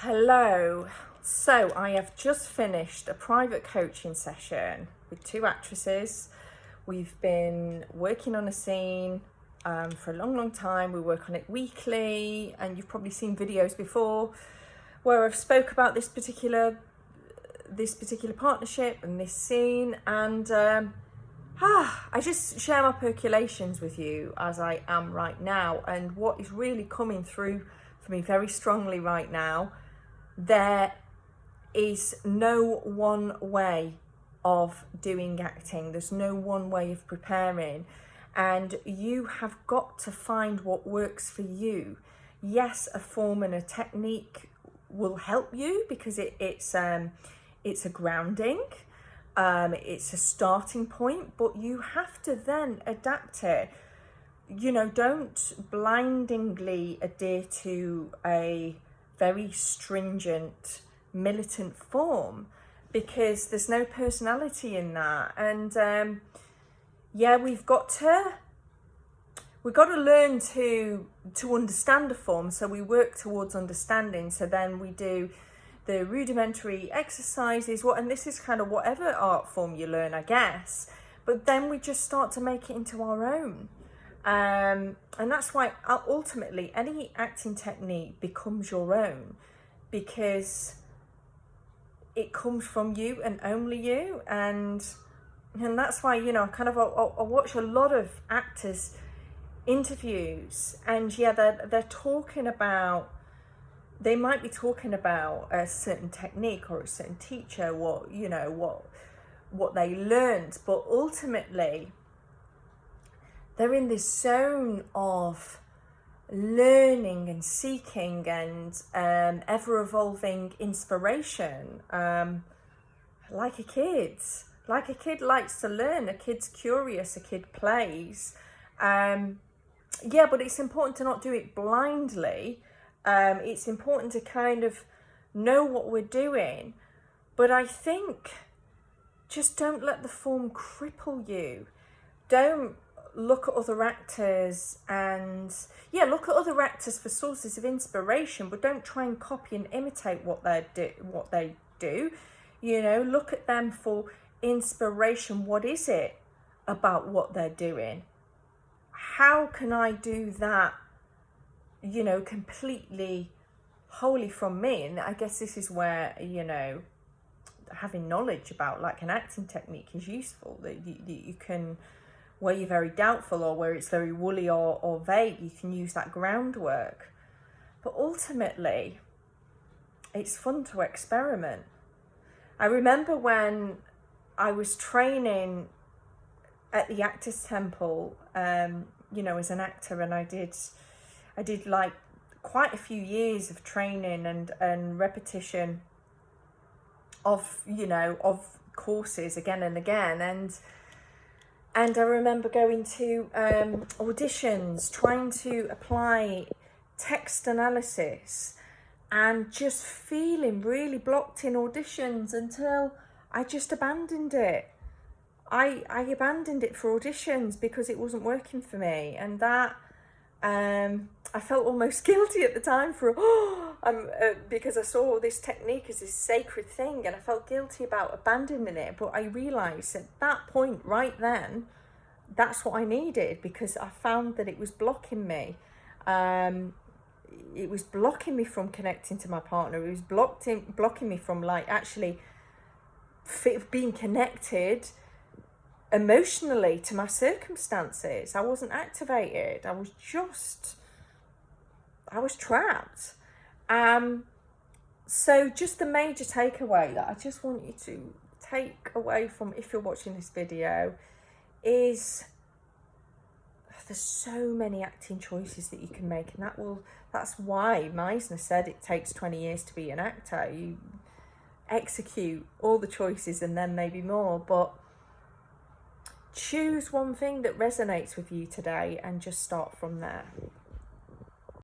Hello. So I have just finished a private coaching session with two actresses. We've been working on a scene for a long time. We work on it weekly, and you've probably seen videos before where I've spoke about this particular partnership and this scene, and I just share my percolations with you as I am right now, and what is really coming through for me very strongly right now. There is no one way of doing acting. There's no one way of preparing, and you have got to find what works for you. Yes, a form and a technique will help you because it's a grounding, it's a starting point, but you have to then adapt it. Don't blindingly adhere to a very stringent militant form, because there's no personality in that. And we've got to learn to understand a form, so we work towards understanding. So then we do the rudimentary exercises, and this is kind of whatever art form you learn, I guess, but then we just start to make it into our own. And that's why ultimately any acting technique becomes your own, because it comes from you and only you. And that's why, I watch a lot of actors interviews, and they're talking about, they might be talking about a certain technique or a certain teacher, what they learned, but ultimately they're in this zone of learning and seeking and ever-evolving inspiration, like a kid. Like a kid likes to learn, a kid's curious, a kid plays. But it's important to not do it blindly. It's important to kind of know what we're doing. But I think just don't let the form cripple you. Don't look at other actors and look at other actors for sources of inspiration, but don't try and copy and imitate what they do. Look at them for inspiration. What is it about what they're doing? How can I do that, completely wholly from me? And I guess this is where, having knowledge about like an acting technique is useful, that you can, where you're very doubtful or where it's very woolly or vague, you can use that groundwork. But ultimately, it's fun to experiment. I remember when I was training at the Actors Temple, as an actor, and I did like quite a few years of training and repetition of courses again and again, and I remember going to auditions, trying to apply text analysis, and just feeling really blocked in auditions until I just abandoned it. I abandoned it for auditions because it wasn't working for me, and that I felt almost guilty at the time because I saw this technique as this sacred thing, and I felt guilty about abandoning it. But I realised at that point right then, that's what I needed, because I found that it was blocking me. It was blocking me from connecting to my partner. It was blocking me from actually being connected emotionally to my circumstances. I wasn't activated. I was trapped. So just the major takeaway that I just want you to take away from, if you're watching this video, is there's so many acting choices that you can make, and that's why Meisner said it takes 20 years to be an actor. You execute all the choices and then maybe more, but choose one thing that resonates with you today and just start from there.